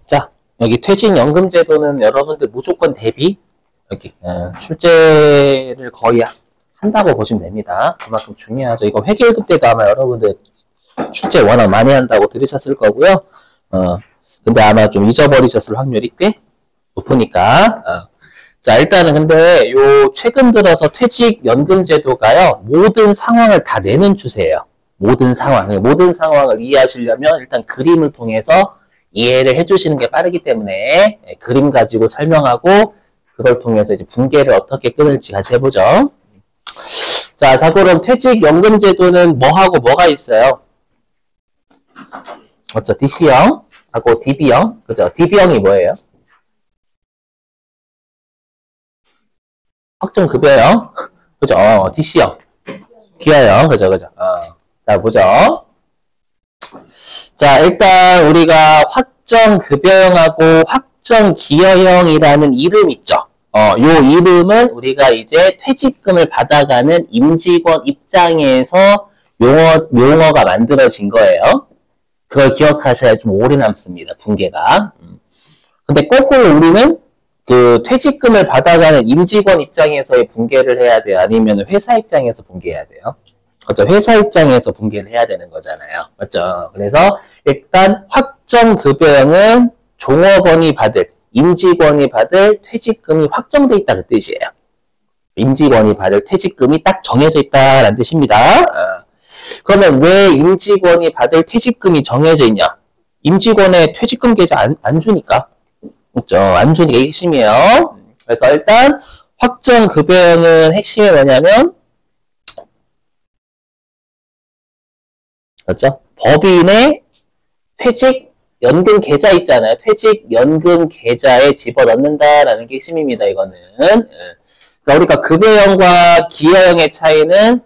자, 여기 퇴직연금제도는 여러분들 무조건 대비, 여기, 출제를 거의 한다고 보시면 됩니다. 그만큼 중요하죠. 이거 회계일급 때도 아마 여러분들 출제 워낙 많이 한다고 들으셨을 거고요. 근데 아마 좀 잊어버리셨을 확률이 꽤 높으니까. 자, 일단은 근데 요 최근 들어서 퇴직연금제도가요, 모든 상황을 다 내는 추세예요. 모든 상황을 이해하시려면 일단 그림을 통해서 이해를 해주시는 게 빠르기 때문에 그림 가지고 설명하고 그걸 통해서 이제 분계를 어떻게 끊을지 같이 해보죠. 자, 그럼 퇴직연금제도는 뭐하고 뭐가 있어요? 맞죠? DC형 하고 DB형. 그죠? DB형이 뭐예요? 확정급여형. 그죠? DC형. 기하형. 그죠? 자, 보죠. 자, 일단 우리가 확정급여형하고 확정기여형이라는 이름 있죠? 요 이름은 우리가 이제 퇴직금을 받아가는 임직원 입장에서 용어가 만들어진 거예요. 그걸 기억하셔야 좀 오래 남습니다, 분계가. 근데 거꾸로 우리는 그 퇴직금을 받아가는 임직원 입장에서의 분계를 해야 돼요? 아니면 회사 입장에서 분계해야 돼요? 그렇죠. 회사 입장에서 분계를 해야 되는 거잖아요. 맞죠? 그래서 일단 확정급여형은 종업원이 받을, 임직원이 받을 퇴직금이 확정돼 있다 그 뜻이에요. 임직원이 받을 퇴직금이 딱 정해져 있다라는 뜻입니다. 그러면 왜 임직원이 받을 퇴직금이 정해져 있냐? 임직원의 퇴직금 계좌 안 주니까. 그렇죠? 안 주니까 핵심이에요. 그래서 일단 확정급여형은 핵심이 뭐냐면 그렇죠? 법인의 퇴직연금 계좌 있잖아요. 퇴직연금 계좌에 집어넣는다라는 게 핵심입니다. 이거는. 그러니까 우리가 급여형과 기여형의 차이는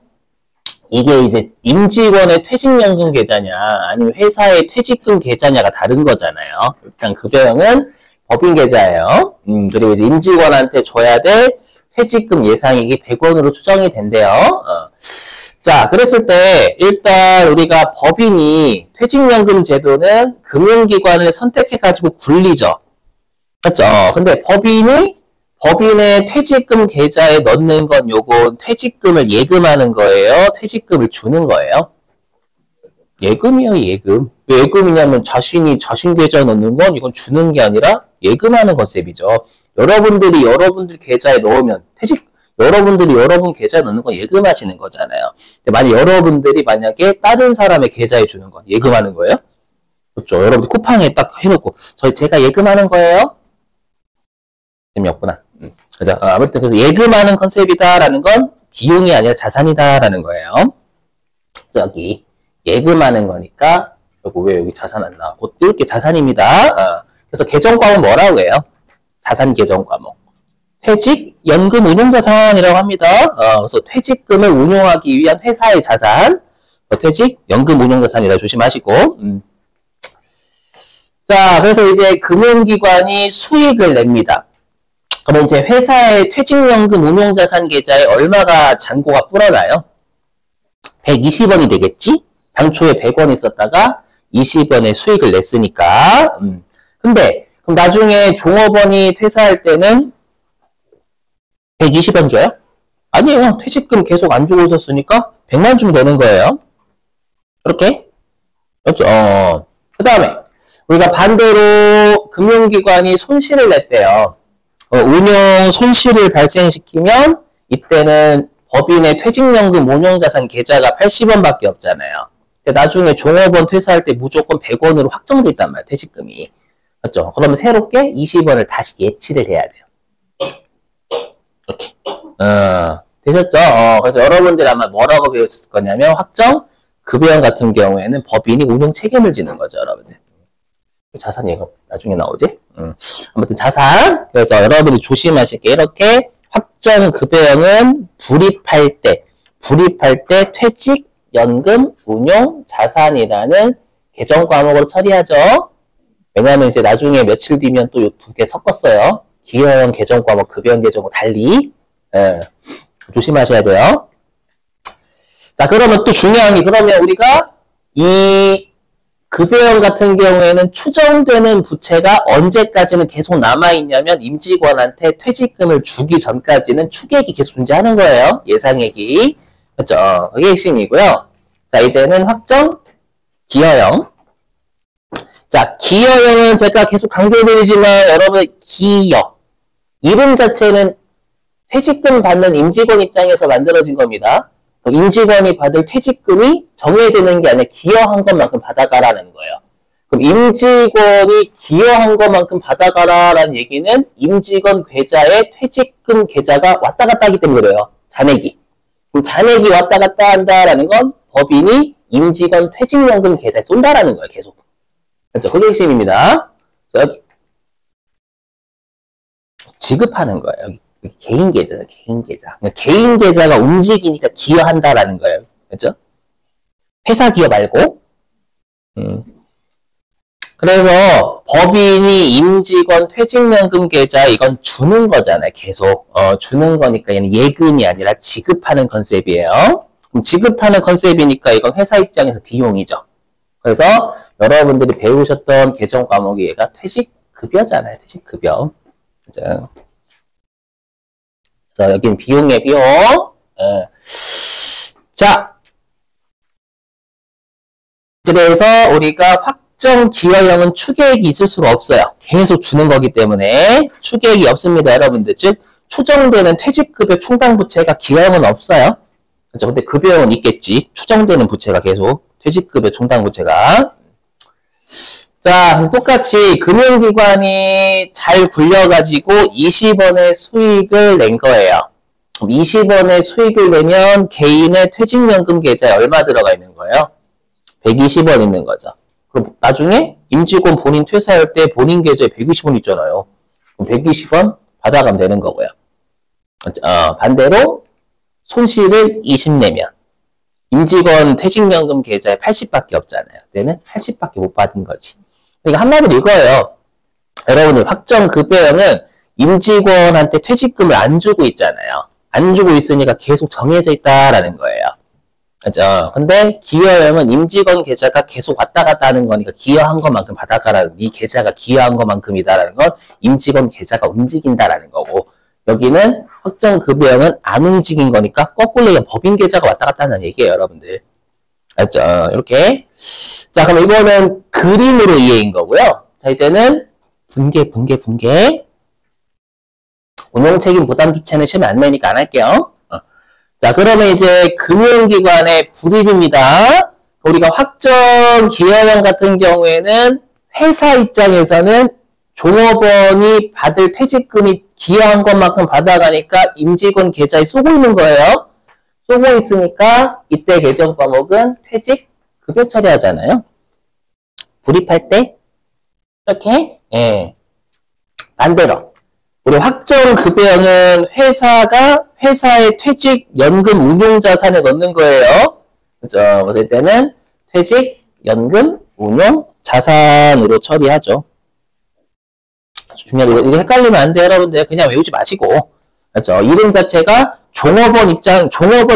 이게 이제 임직원의 퇴직연금 계좌냐 아니면 회사의 퇴직금 계좌냐가 다른 거잖아요. 일단 급여형은 법인 계좌예요. 그리고 이제 임직원한테 줘야 될 퇴직금 예상액이 100원으로 추정이 된대요. 자, 그랬을 때 일단 우리가 법인이 퇴직연금 제도는 금융기관을 선택해가지고 굴리죠. 맞죠? 근데 법인의 퇴직금 계좌에 넣는 건 요건 퇴직금을 예금하는 거예요? 퇴직금을 주는 거예요? 예금이에요, 예금. 왜 예금이냐면 자신 계좌에 넣는 건 이건 주는 게 아니라 예금하는 컨셉이죠. 여러분들 계좌에 넣으면 여러분들이 여러분 계좌에 넣는 건 예금하시는 거잖아요. 근데 여러분들이 만약에 다른 사람의 계좌에 주는 건 예금하는 거예요? 그렇죠. 여러분들 쿠팡에 딱 해놓고 제가 예금하는 거예요? 재미없구나. 그죠? 아무튼 그래서 예금하는 컨셉이다라는 건 비용이 아니라 자산이다라는 거예요. 여기 예금하는 거니까 왜 여기 자산 안 나와? 곧 이렇게 자산입니다. 그래서 계정 과목 뭐라고 해요? 자산 계정 과목. 퇴직연금 운용자산이라고 합니다. 그래서 퇴직금을 운용하기 위한 회사의 자산, 퇴직연금 운용자산이다 조심하시고. 자, 그래서 이제 금융기관이 수익을 냅니다. 그럼 이제 회사의 퇴직연금 운용자산 계좌에 얼마가 잔고가 불어나요? 120원이 되겠지? 당초에 100원 있었다가 20원의 수익을 냈으니까. 근데 그럼 나중에 종업원이 퇴사할 때는 120원 줘요? 아니에요. 퇴직금 계속 안 주고 있었으니까 100만 주면 되는 거예요. 이렇게? 그렇죠? 그 다음에 우리가 반대로 금융기관이 손실을 냈대요. 운용 손실을 발생시키면 이때는 법인의 퇴직연금 운용자산 계좌가 80원밖에 없잖아요. 근데 나중에 종업원 퇴사할 때 무조건 100원으로 확정돼 있단 말이에요. 퇴직금이. 그렇죠? 그러면 새롭게 20원을 다시 예치를 해야 돼요. 이렇게. 되셨죠? 그래서 여러분들이 아마 뭐라고 배웠을 거냐면 확정급여형 같은 경우에는 법인이 운용 책임을 지는 거죠, 여러분들. 자산 얘가 나중에 나오지? 아무튼 자산. 그래서 여러분이 조심하실 게 이렇게 확정급여형은 불입할 때 퇴직연금 운용 자산이라는 계정 과목으로 처리하죠. 왜냐하면 이제 나중에 며칠 뒤면 또 이 두 개 섞었어요. 기여형 계정 과목, 급여형 계정과 달리. 조심하셔야 돼요. 자, 그러면 또 중요한 게, 그러면 우리가 이 급여형 같은 경우에는 추정되는 부채가 언제까지는 계속 남아있냐면 임직원한테 퇴직금을 주기 전까지는 추계액이 계속 존재하는 거예요. 예상액이. 그렇죠? 그게 핵심이고요. 자, 이제는 확정 기여형. 자, 기여형은 제가 계속 강조드리지만 여러분 기여. 이름 자체는 퇴직금 받는 임직원 입장에서 만들어진 겁니다. 임직원이 받을 퇴직금이 정해지는 게 아니라 기여한 것만큼 받아가라는 거예요. 그럼 임직원이 기여한 것만큼 받아가라라는 얘기는 임직원 계좌에 퇴직금 계좌가 왔다 갔다 하기 때문에 그래요. 잔액이. 그럼 잔액이 왔다 갔다 한다라는 건 법인이 임직원 퇴직연금 계좌에 쏜다라는 거예요. 계속. 그렇죠? 그게 핵심입니다. 여기 지급하는 거예요. 여기. 개인 계좌죠, 개인 계좌. 개인 계좌가 움직이니까 기여한다라는 거예요. 그렇죠? 회사 기여 말고. 그래서 법인이 임직원 퇴직연금 계좌 이건 주는 거잖아요. 계속. 주는 거니까 얘는 예금이 아니라 지급하는 컨셉이에요. 그럼 지급하는 컨셉이니까 이건 회사 입장에서 비용이죠. 그래서 여러분들이 배우셨던 개정 과목이 얘가 퇴직급여잖아요. 퇴직급여. 그죠? 그래서 여기는 비용의 비용. 자, 그래서 우리가 확정 기여형은 추계액이 있을 수가 없어요. 계속 주는 거기 때문에 추계액이 없습니다, 여러분들. 즉 추정되는 퇴직급여 충당 부채가 기여형은 없어요. 그렇죠? 근데 급여형은 있겠지. 추정되는 부채가 계속 퇴직급여 충당 부채가. 자, 똑같이 금융기관이 잘 굴려가지고 20원의 수익을 낸 거예요. 20원의 수익을 내면 개인의 퇴직연금 계좌에 얼마 들어가 있는 거예요? 120원 있는 거죠. 그럼 나중에 임직원 본인 퇴사할 때 본인 계좌에 120원 있잖아요. 그럼 120원 받아가면 되는 거고요. 반대로 손실을 20 내면 임직원 퇴직연금 계좌에 80밖에 없잖아요. 그때는 80밖에 못 받은 거지. 그러니까 한마디로 이거예요. 여러분들 확정급여형은 임직원한테 퇴직금을 안 주고 있잖아요. 안 주고 있으니까 계속 정해져 있다라는 거예요. 그죠? 근데 기여형은 임직원 계좌가 계속 왔다 갔다 하는 거니까 기여한 것만큼 받아가라는, 네 계좌가 기여한 것만큼이다라는 건 임직원 계좌가 움직인다라는 거고, 여기는 확정급여형은 안 움직인 거니까 거꾸로 그냥 법인 계좌가 왔다 갔다 하는 얘기예요, 여러분들. 알죠? 이렇게. 자, 그럼 이거는 그림으로 이해인 거고요. 자, 이제는 분계. 운용책임 부담주체는 시험에 안 내니까 안 할게요. 자, 그러면 이제 금융기관의 불이익입니다. 우리가 확정 기여형 같은 경우에는 회사 입장에서는 종업원이 받을 퇴직금이 기여한 것만큼 받아가니까 임직원 계좌에 쏘고 있는 거예요. 쏘고 있으니까 이때 개정 과목은 퇴직 급여 처리하잖아요. 불입할 때 이렇게 반대로 우리 확정 급여는 회사가 회사의 퇴직 연금 운용 자산에 넣는 거예요. 그죠? 그래서 이때는 퇴직 연금 운용 자산으로 처리하죠. 중요하게 이거 헷갈리면 안 돼요, 여러분들. 그냥 외우지 마시고. 그렇죠? 이름 자체가 종업원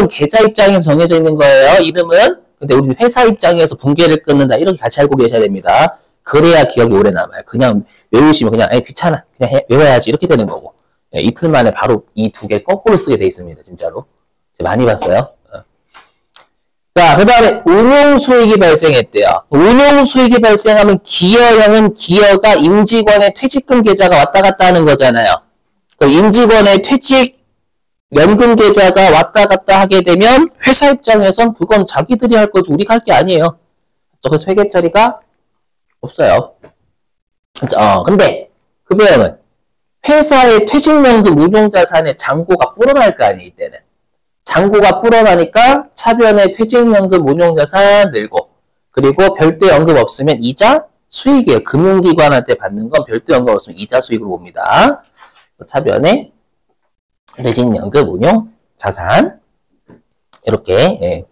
계좌 입장에서 정해져 있는 거예요. 이름은. 근데 우리 회사 입장에서 분계를 끊는다. 이렇게 같이 알고 계셔야 됩니다. 그래야 기억이 오래 남아요. 그냥 외우시면 그냥 귀찮아. 그냥 외워야지. 이렇게 되는 거고. 이틀 만에 바로 이 두 개 거꾸로 쓰게 돼 있습니다. 진짜로. 제가 많이 봤어요. 자, 그 다음에 운용수익이 발생했대요. 운용수익이 발생하면 기여형은 기여가 임직원의 퇴직금 계좌가 왔다 갔다 하는 거잖아요. 그 임직원의 퇴직연금 계좌가 왔다 갔다 하게 되면 회사 입장에선 그건 자기들이 할 거지 우리가 할 게 아니에요. 그래서 회계 처리가 없어요. 근데 급여형은 회사의 퇴직연금 운용자산에 잔고가 불어날 거 아니에요. 이때는. 잔고가 불어나니까 차변의 퇴직연금 운용자산 늘고, 그리고 별도 연금 없으면 이자 수익이에요. 금융기관한테 받는 건 별도 연금 없으면 이자 수익으로 봅니다. 차변의 퇴직연금 운용자산 이렇게.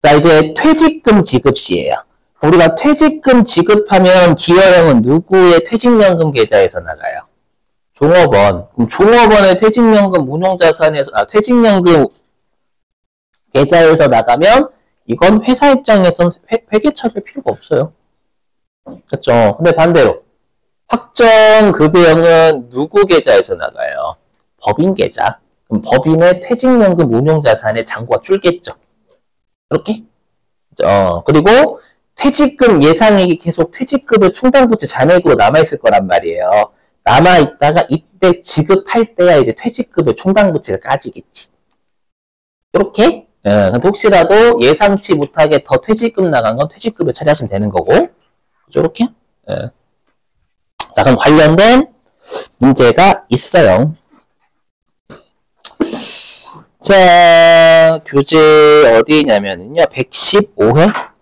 자, 이제 퇴직금 지급 시예요. 우리가 퇴직금 지급하면 기여형은 누구의 퇴직연금 계좌에서 나가요? 종업원. 그럼 종업원의 퇴직연금 운용자산에서, 퇴직연금 계좌에서 나가면 이건 회사 입장에선 회계 처리할 필요가 없어요. 그렇죠? 근데 반대로 확정급여형은 누구 계좌에서 나가요? 법인 계좌. 그럼 법인의 퇴직연금 운용자산의 잔고가 줄겠죠. 이렇게. 그리고 퇴직금 예상액이 계속 퇴직급여 충당부채 잔액으로 남아있을 거란 말이에요. 남아있다가 이때 지급할 때야 이제 퇴직급여 충당부채가 까지겠지. 이렇게. 근데 혹시라도 예상치 못하게 더 퇴직금 나간 건 퇴직급여 처리하시면 되는 거고. 이렇게. 자, 그럼 관련된 문제가 있어요. 자, 교재 어디냐면요. 115회.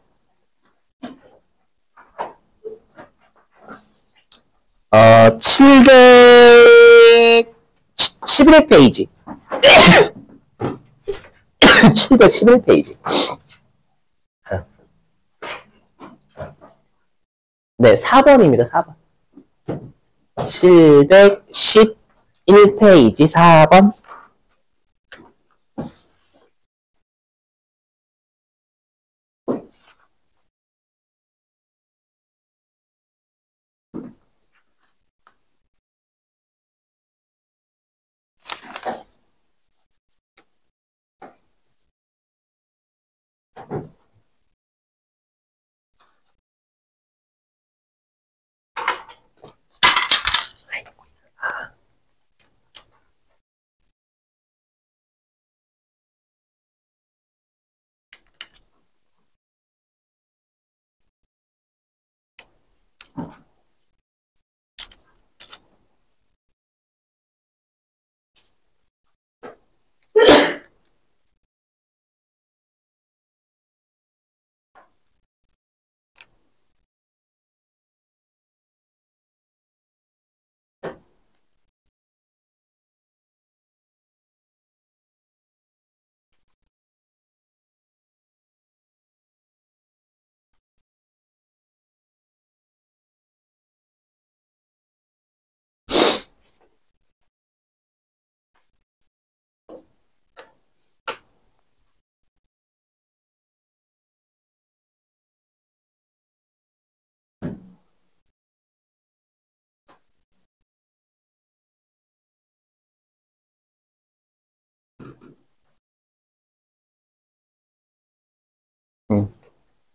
711페이지. 711페이지. 네, 4번입니다. 4번. 711페이지 4번.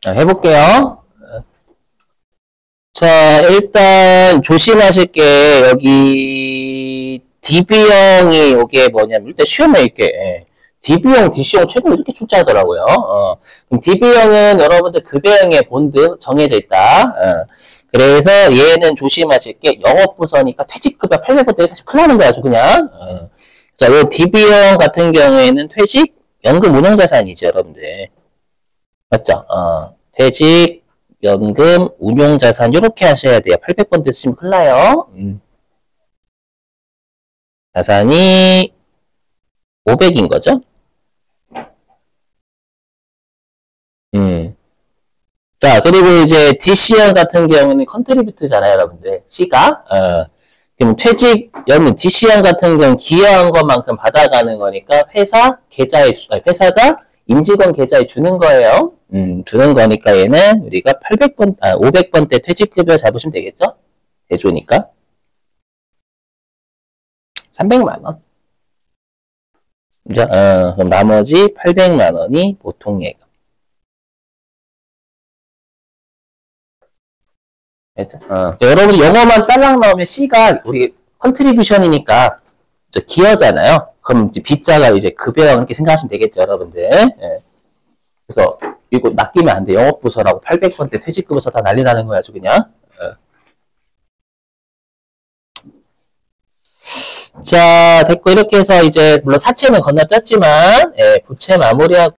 자, 해볼게요. 자, 일단 조심하실 게 여기 DB형이 이게 뭐냐면 일단 시험에 이렇게 DB형, DC형 최근에 이렇게 출제하더라고요. 그럼 DB형은 여러분들 급여형의 본드 정해져 있다. 그래서 얘는 조심하실 게 영업부서니까 퇴직급여 800원대 사실 큰일 나는 거야 아주 그냥. 자, 이 DB형 같은 경우에는 퇴직 연금 운용자산이죠 여러분들. 맞죠? 퇴직 연금 운용자산 이렇게 하셔야 돼요. 800번대 쓰시면 큰일 나요. 자산이 500인 거죠? 자, 그리고 이제 DC형 같은 경우는 컨트리뷰트잖아요, 여러분들. C가. 그럼 퇴직 연금 DC형 같은 경우는 기여한 것만큼 받아가는 거니까 회사가 임직원 계좌에 주는 거예요. 주는 거니까 얘는 우리가 500번대 퇴직급여 잡으시면 되겠죠? 대조니까. 300만원. 그죠? 그럼 나머지 800만원이 보통예금. 여러분 영어만 딸랑 나오면 C가 우리 컨트리뷰션이니까 기여잖아요. 그럼 이제 B자가 이제 급여형 이렇게 생각하시면 되겠죠, 여러분들. 그래서 이거 낚이면 안 돼. 영업부서라고 800번대 퇴직급여서 다 난리 나는 거야, 아주 그냥. 자, 됐고 이렇게 해서 이제 물론 사채는 건너뛰었지만 부채 마무리하고